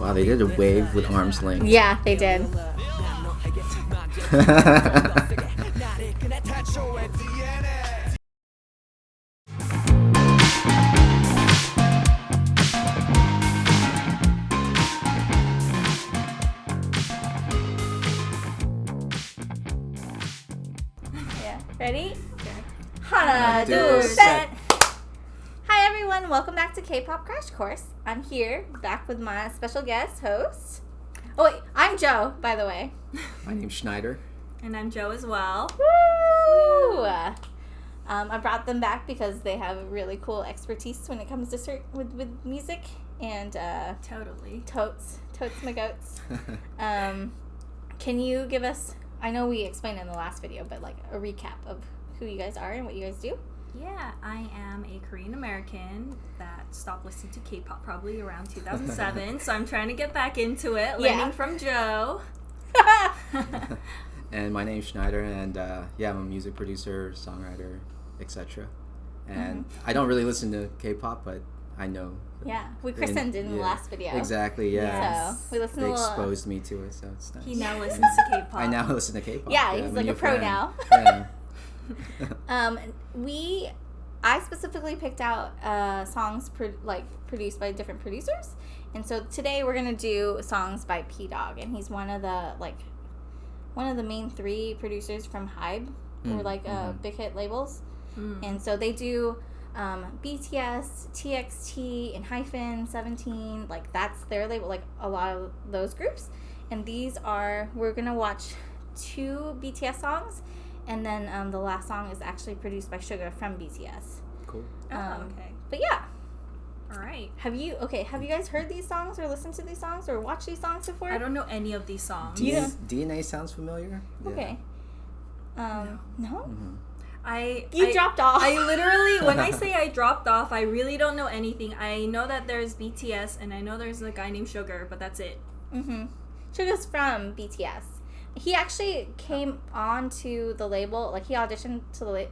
Wow, they did a wave with arms length. Yeah, they did. Yeah, ready? 하나, 둘, 셋. Hi everyone, welcome back to K-pop Crash Course. I'm here, back with my special guest host. Oh wait, I'm Joe, by the way. My name's Schneider. And I'm Joe as well. Woo! I brought them back because they have really cool expertise when it comes to with music and Totally. totes my goats. Can you give us? I know we explained in the last video, but like a recap of who you guys are and what you guys do. Yeah, I am a Korean American that stopped listening to K-pop probably around 2007, so I'm trying to get back into it, learning from Joe. And my name's Schneider, and I'm a music producer, songwriter, etc. And I don't really listen to K-pop, but I know. Yeah, we christened in the last video. Exactly, yeah. So we listened They to exposed me to it, so it's nice. He now listens to K-pop. I now listen to K-pop. Yeah, he's I'm like new a pro fan. now. Yeah. I specifically picked out songs produced by different producers, and so today we're gonna do songs by P-Dogg, and he's one of the main three producers from Hybe, or big hit labels, and so they do BTS, TXT, and Hyphen 17, like that's their label, like a lot of those groups, and we're gonna watch 2 BTS songs. And then the last song is actually produced by Suga from BTS. Cool. Okay. But yeah. All right. Have you guys heard these songs or listened to these songs or watched these songs before? I don't know any of these songs. DNA sounds familiar? Yeah. Okay. No? Mm-hmm. You dropped off. I literally, when I say I dropped off, I really don't know anything. I know that there's BTS and I know there's a guy named Sugar, but that's it. Mm-hmm. Suga's from BTS. He actually came on to the label, like he auditioned to the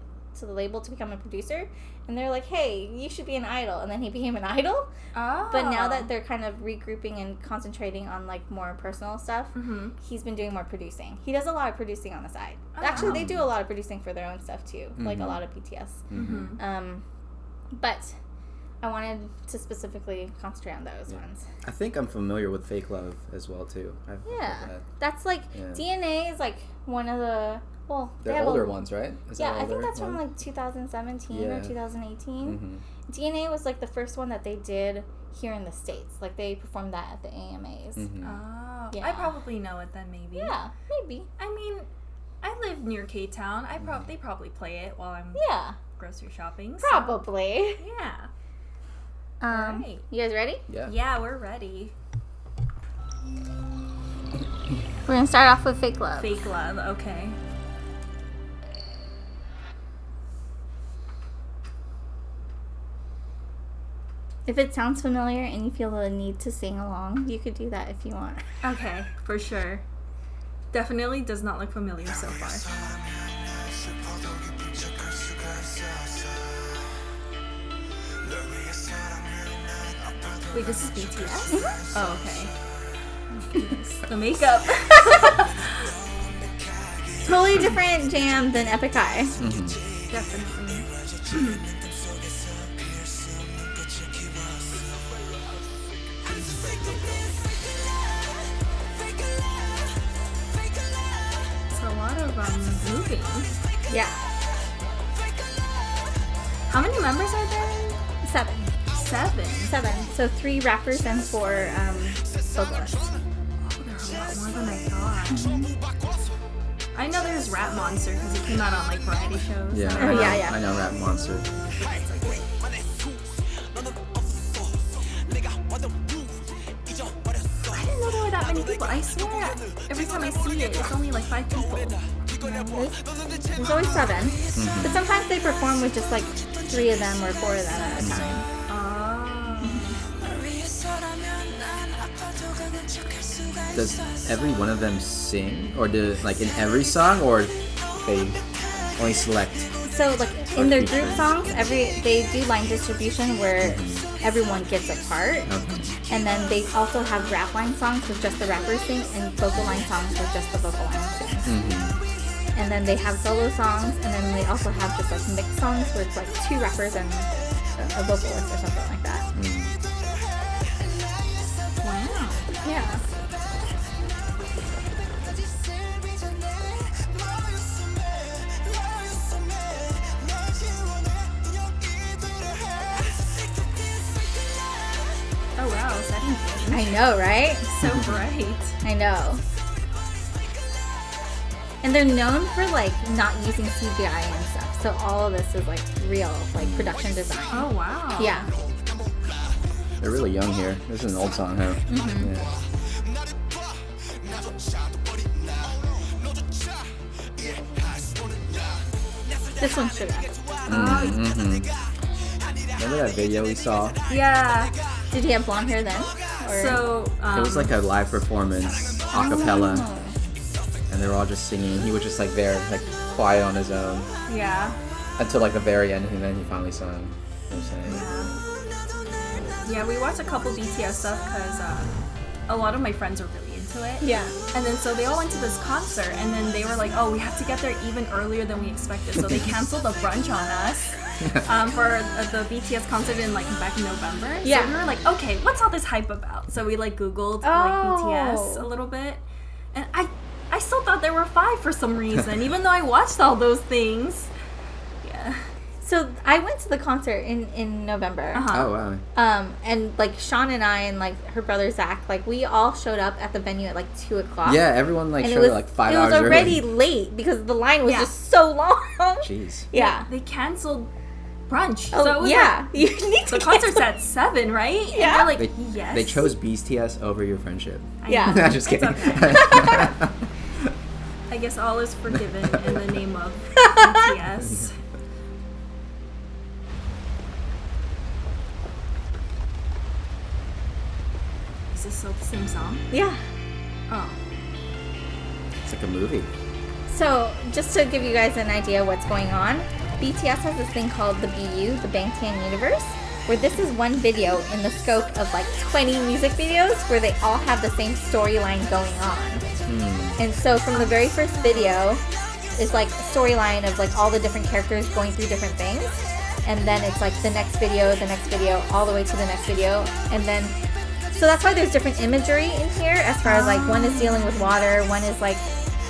label to become a producer, and they're like, hey, you should be an idol, and then he became an idol. Oh. But now that they're kind of regrouping and concentrating on like more personal stuff, he's been doing more producing. He does a lot of producing on the side. Actually, they do a lot of producing for their own stuff too, like a lot of BTS. But I wanted to specifically concentrate on those ones. I think I'm familiar with Fake Love as well too. That's like DNA is like one of the they're older ones, right? I think that's from like 2017 or 2018. DNA was like the first one that they did here in the States. Like they performed that at the AMAs. Oh, yeah. I probably know it then, maybe. Yeah, maybe. I mean, I live near K-Town. They probably play it while I'm grocery shopping. So. Probably. Yeah. Right. You guys ready? Yeah. Yeah, we're ready. We're gonna start off with Fake Love. Fake Love, okay. If it sounds familiar and you feel the need to sing along, you could do that if you want. Okay, for sure. Definitely does not look familiar so far. Wait, this is BTS? Oh, okay. The makeup. Totally different jam than Epic High. Definitely. It's a lot of moving. Yeah. How many members are there? 7. 7. So 3 rappers and 4 vocalists. Oh, there's a lot more than I thought. I know there's Rap Monster because he came out on like variety shows. Yeah. I know Rap Monster. I didn't know there were that many people. I swear every time I see it, it's only like 5 people. There's always 7. But sometimes they perform with just like 3 of them or 4 of them at a time. Does every one of them sing, or do like in every song, or they only select So like in their group songs, they do line distribution where everyone gets a part, and then they also have rap line songs with just the rappers sing, and vocal line songs with just the vocal line sing. And then they have solo songs, and then they also have just like mixed songs where it's like 2 rappers and a vocalist or something like that. Wow. Yeah. Oh wow, setting change. I know, right? So bright. I know. And they're known for like not using CGI and stuff. So all of this is like real, like production design. Oh wow. Yeah. They're really young here. This is an old song, huh? Yeah. This one should have. Remember that video we saw? Yeah. Did he have blonde hair then? Or? So It was like a live performance, a cappella, and they were all just singing. He was just like there, like quiet on his own yeah. until like the very end, and then he finally sung. You know what I'm saying? Yeah, we watched a couple BTS stuff because a lot of my friends are really into it. Yeah. And then so they all went to this concert, and then they were like, oh, we have to get there even earlier than we expected. So they canceled the brunch on us for the BTS concert in like back in November. Yeah. So we were like, okay, what's all this hype about? So we like Googled like BTS a little bit. And I still thought there were 5 for some reason, even though I watched all those things. Yeah. So I went to the concert in November. Oh wow. And like Sean and I and like her brother Zach, like we all showed up at the venue at like 2:00. Yeah, everyone like and showed it was, like 5 it hours was already early. late because the line was just so long. Jeez. Yeah. They canceled brunch. Oh, so it was yeah. like, You need to the concert's at 7, right? Yeah. And we're like, They, yes. they chose BTS over your friendship. Yeah. I'm just It's kidding. okay. I guess all is forgiven in the name of BTS. Is this still the same song? Yeah. Oh. It's like a movie. So just to give you guys an idea of what's going on, BTS has this thing called the BU, the Bangtan Universe, where this is one video in the scope of like 20 music videos where they all have the same storyline going on. And so from the very first video is like a storyline of like all the different characters going through different things. And then it's like the next video, all the way to the next video. And then, so that's why there's different imagery in here as far as like one is dealing with water, one is like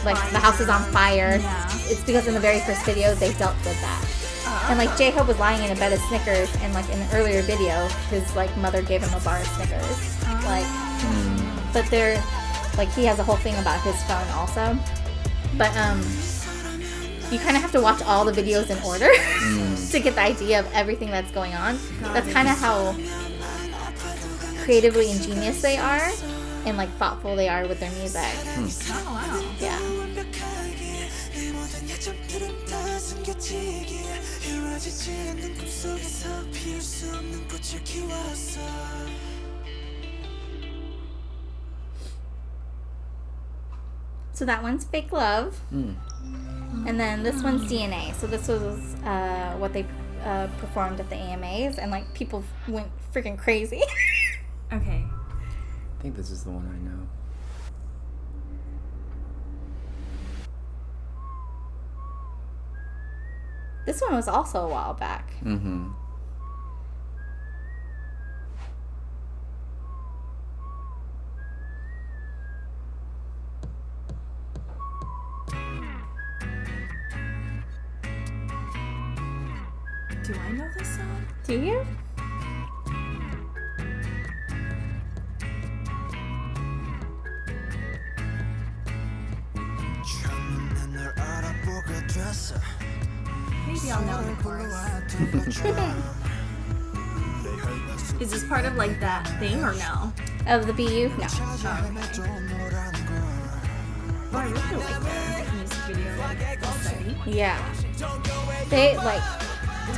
the house is on fire. Yeah. It's because in the very first video they dealt with that. And like J-Hope was lying in a bed of Snickers, and like in an earlier video his like mother gave him a bar of Snickers. Like, but they're like he has a whole thing about his phone also. But you kind of have to watch all the videos in order to get the idea of everything that's going on. That's kind of how creatively ingenious they are and like thoughtful they are with their music. Oh, wow. Yeah. So that one's Fake Love. And then this one's DNA. So this was what they performed at the AMAs, and like people went freaking crazy. Okay. I think this is the one I know. This one was also a while back. Mm-hmm. Do I know this song? Do you? Maybe I'll know the chorus. Is this part of like that thing or no? Of the BU? No. Oh, I really like their music video aesthetic. Yeah. They like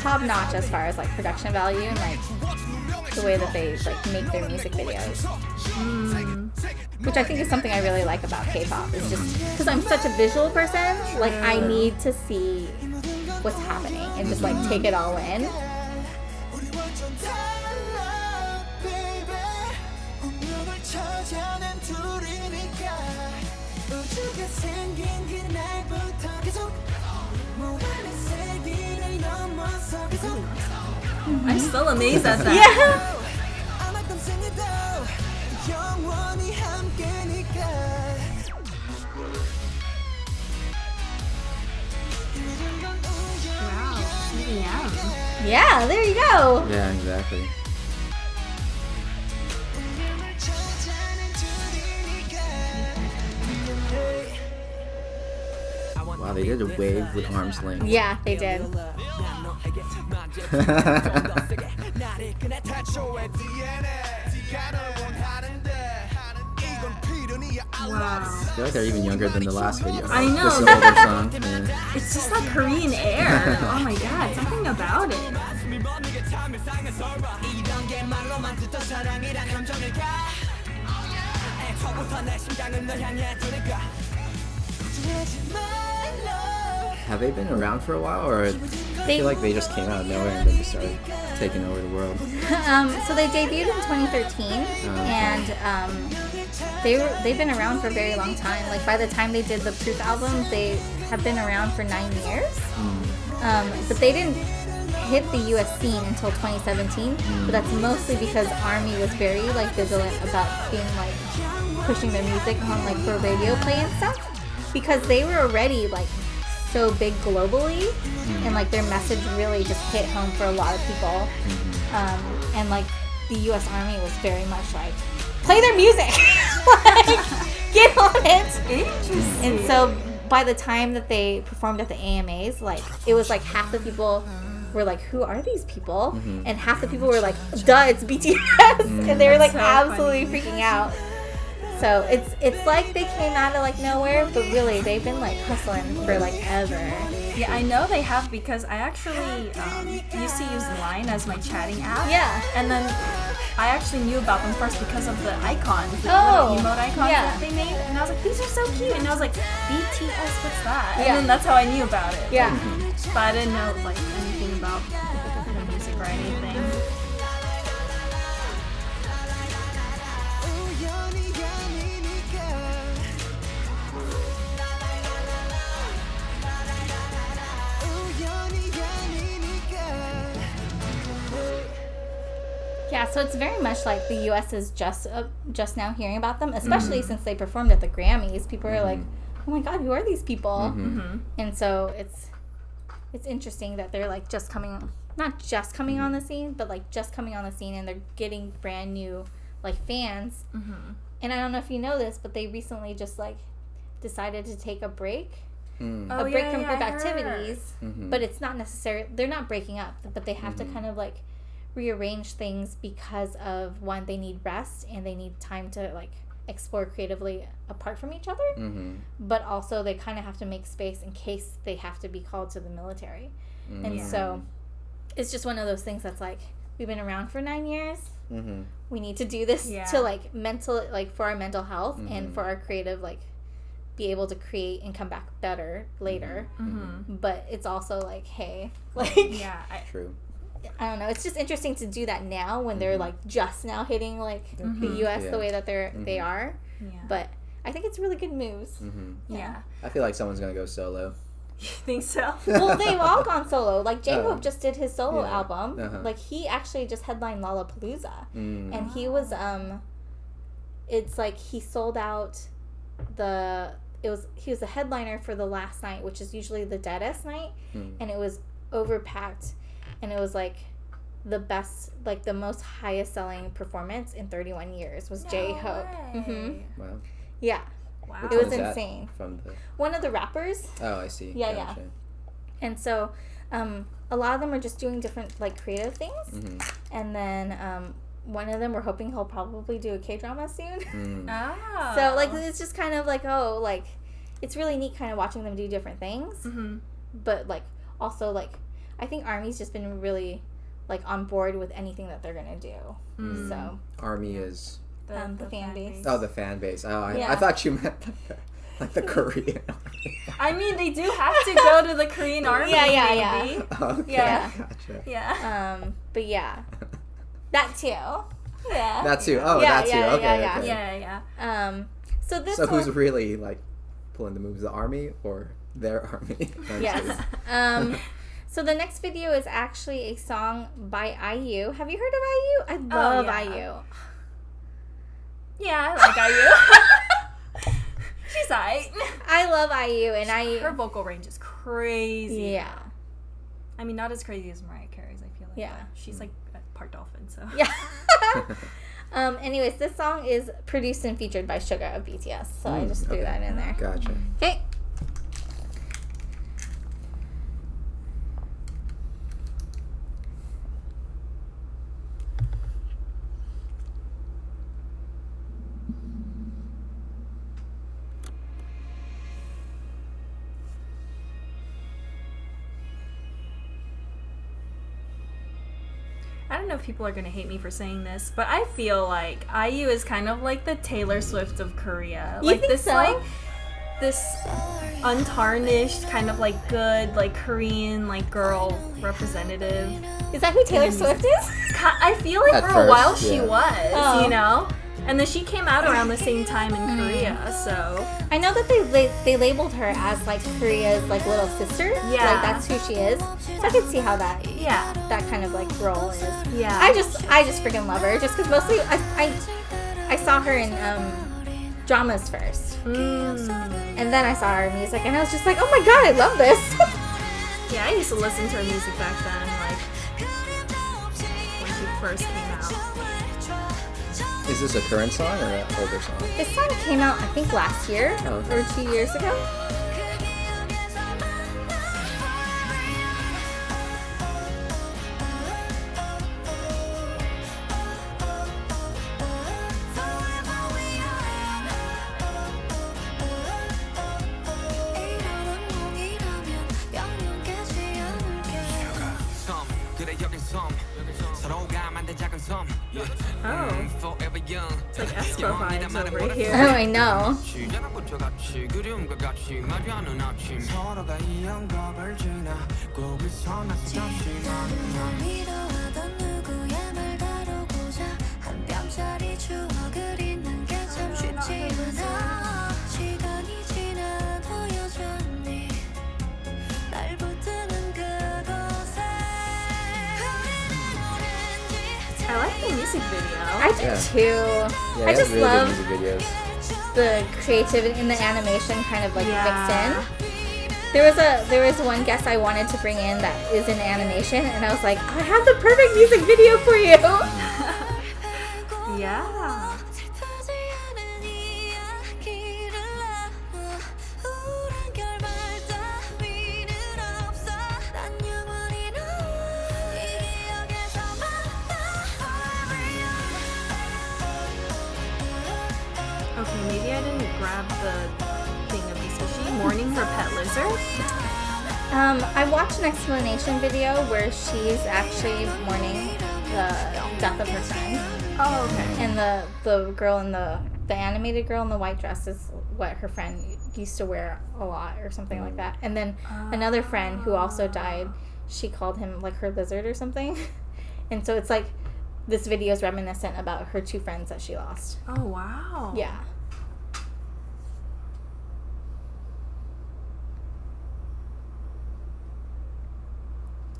top notch as far as like production value and like the way that they like make their music videos. Which I think is something I really like about K-pop. Is just because I'm such a visual person, like I need to see what's happening and just like take it all in. I'm still amazed at that. Yeah. Wow. Yeah. Yeah, there you go. Yeah, exactly. Wow, they did a wave with arm's length. Yeah, they did. Wow. I feel like they're even younger than the last video. I know. This is an older song. Yeah. It's just that Korean air. Oh my god, something about it. Have they been around for a while, or I feel like they just came out of nowhere and then just started taking over the world? So they debuted in 2013, and they've been around for a very long time. Like by the time they did the Proof album, they have been around for 9 years. But they didn't hit the U.S. scene until 2017. But that's mostly because ARMY was very like vigilant about being like pushing their music on like for radio play and stuff, because they were already like so big globally, and like their message really just hit home for a lot of people. And like the U.S. Army was very much like, play their music, like get on it. Interesting. And so by the time that they performed at the AMAs, like it was like half the people were like, who are these people? And half the people were like, duh, it's BTS. And they were like That's so absolutely freaking out. So it's like they came out of like nowhere, but really they've been like hustling for like ever. Yeah, I know they have, because I actually used to use Line as my chatting app. Yeah. And then I actually knew about them first because of the icons, the Oh, little emote icons yeah. that they made. And I was like, these are so cute. And I was like, BTS, what's that? Yeah. And then that's how I knew about it. Yeah. But I didn't know like anything about the music or anything. Yeah, so it's very much like the U.S. is just now hearing about them, especially since they performed at the Grammys. People are like, "Oh my God, who are these people?" And so it's interesting that they're like just coming, not just coming on the scene, but like just coming on the scene, and they're getting brand new like fans. And I don't know if you know this, but they recently just like decided to take a break. A break from group activities, but it's not necessarily, they're not breaking up, but they have to kind of like rearrange things because of, one, they need rest and they need time to like explore creatively apart from each other, but also they kind of have to make space in case they have to be called to the military. And so it's just one of those things that's like, we've been around for 9 years, we need to do this to like mental, like for our mental health and for our creative, like be able to create and come back better later. But it's also like, hey, like True. I don't know, it's just interesting to do that now when they're like just now hitting like the US the way that they are. But I think it's really good moves. Yeah. I feel like someone's gonna go solo. You think so? Well, they've all gone solo. Like J-Hope just did his solo Yeah. album. Like he actually just headlined Lollapalooza, and he was it's like he sold out he was a headliner for the last night, which is usually the deadest night, and it was overpacked, and it was like the best, like the most highest selling performance in 31 years was J-Hope. Wow. Yeah. Wow. It was Who's that insane. From the... One of the rappers. Oh, I see. Yeah, Gotcha. And so a lot of them are just doing different like creative things, and then one of them, we're hoping he'll probably do a K-drama soon. Oh. So like it's just kind of like, oh, like it's really neat kind of watching them do different things, but like also like I think ARMY's just been really like on board with anything that they're gonna do. So ARMY is... the fan base. Oh, the fan base. Oh, Yeah. I thought you meant like the Korean. I mean, they do have to go to the Korean army. Yeah. maybe. Okay, Yeah. gotcha. Yeah. But yeah, that too. Yeah. That too. Oh, Yeah, that too. yeah, Okay, yeah, okay. Yeah. So this. So one, who's really like pulling the moves? The army or their army? I'm Yes. kidding. So the next video is actually a song by IU. Have you heard of IU? I love yeah. IU. Yeah, I like IU. She's aight. I love IU, and Her vocal range is crazy. Yeah. I mean, not as crazy as Mariah Carey's, I feel like. Yeah. But she's like a part dolphin, so. Yeah. Anyways, this song is produced and featured by Suga of BTS, so I just threw that in there. Gotcha. Okay. I don't know if people are going to hate me for saying this, but I feel like IU is kind of like the Taylor Swift of Korea. You Like think this so? like this untarnished kind of like good like Korean like girl representative. Is that who Taylor Swift is? I feel like At for a first, while she yeah. was, Oh. you know? And then she came out around the same time in Korea, so I know that they labeled her as like Korea's like little sister. Yeah. Like that's who she is. So I can see how that yeah. that kind of like role is. Yeah. I just freaking love her just because mostly I saw her in dramas first, and then I saw her music and I was just like, oh my god, I love this. Yeah, I used to listen to her music back then, like when she first came out. Is this a current song or an older song? This song came out I think last year Oh, okay. or 2 years ago. Oh. It's like Espo vibes over Oh, here. I know. I like the music video. I do Yeah. too. Yeah, I it has just really love good music videos. the creativity in the animation kind of like Yeah. mixed in. There was one guest I wanted to bring in that is in animation, and I was like, I have the perfect music video for you. Yeah. Okay, maybe I didn't grab the thing of this. Is she mourning her pet lizard? I watched an explanation video where she's actually mourning the death of her friend, Oh, okay. and the girl in the animated girl in the white dress is what her friend used to wear a lot or something like that. And then another friend who also died, she called him like her lizard or something. And so it's like this video is reminiscent about her two friends that she lost. Oh, wow. Yeah.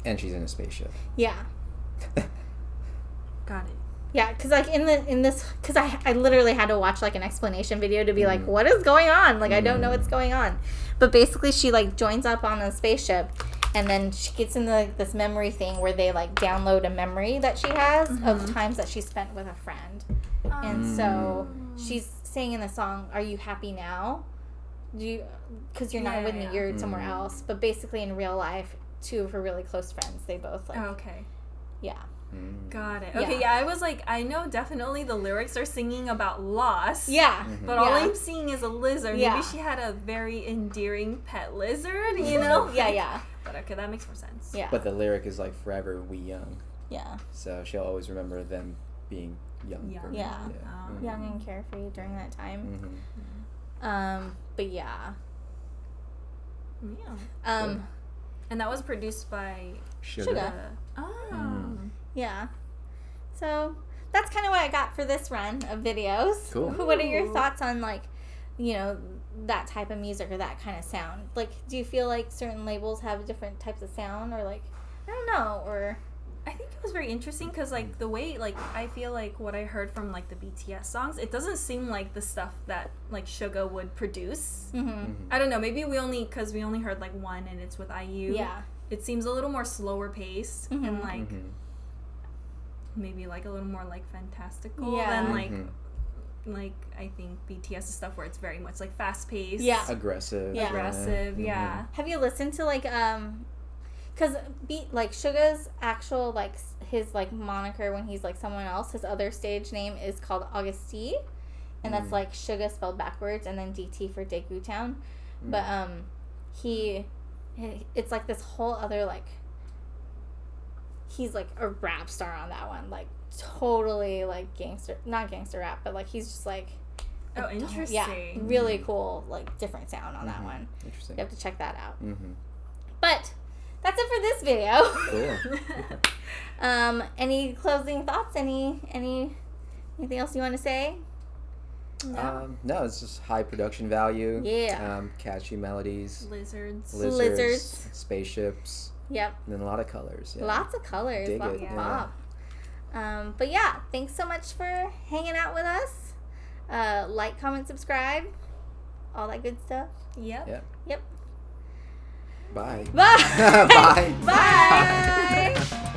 And she's in a spaceship. Yeah. Got it. Yeah, because like in this, because I literally had to watch like an explanation video to be like, what is going on? Like I don't know what's going on. But basically, she like joins up on a spaceship, and then she gets in this memory thing where they like download a memory that she has of times that she spent with a friend, and so she's saying in the song, "Are you happy now? Do you? Because you're not with me, you're somewhere else." But basically, in real life, two of her really close friends, they both like, Oh, okay. yeah. Got it. Yeah. Okay, yeah, I was like, I know definitely the lyrics are singing about loss. Yeah. But all I'm seeing is a lizard. Yeah. Maybe she had a very endearing pet lizard, you know? Yeah, yeah. But okay, that makes more sense. Yeah. But the lyric is like forever we young. Yeah. So she'll always remember them being young. Young. for her. Yeah. Oh. Young and carefree during that time. Mhm. But yeah. Yeah. And that was produced by Suga. Oh. Yeah. So that's kind of what I got for this run of videos. Cool. What are your thoughts on, like, you know, that type of music or that kind of sound? Like, do you feel like certain labels have different types of sound, or like, I don't know, or... I think it was very interesting because, like, the way, like, I feel like what I heard from, like, the BTS songs, it doesn't seem like the stuff that, like, Suga would produce. I don't know, maybe we only heard, like, one and it's with IU. Yeah. It seems a little more slower paced and, like, maybe, like, a little more, like, fantastical than, like, I think BTS stuff where it's very much, like, fast paced. Yeah. Aggressive. Yeah. Aggressive, yeah. Have you listened to, like, because, like, Suga's actual, like, his, like, moniker when he's, like, someone else, his other stage name is called Auguste, and that's, like, Suga spelled backwards, and then DT for Daegu Town. But, it's, like, this whole other, like, he's, like, a rap star on that one, like, totally, like, not gangster rap, but, like, he's just, like... Oh, interesting. Yeah, really cool, like, different sound on that one. Interesting. You have to check that out. But... that's it for this video. Cool. Any closing thoughts? Anything else you want to say? No, it's just high production value. Yeah. Catchy melodies. Lizards. Spaceships. Yep. And then a lot of colors. Yeah. Lots of colors. Dig lots it, of yeah. pop. But yeah, thanks so much for hanging out with us. Like, comment, subscribe. All that good stuff. Yep. Bye. Bye. Bye. Bye.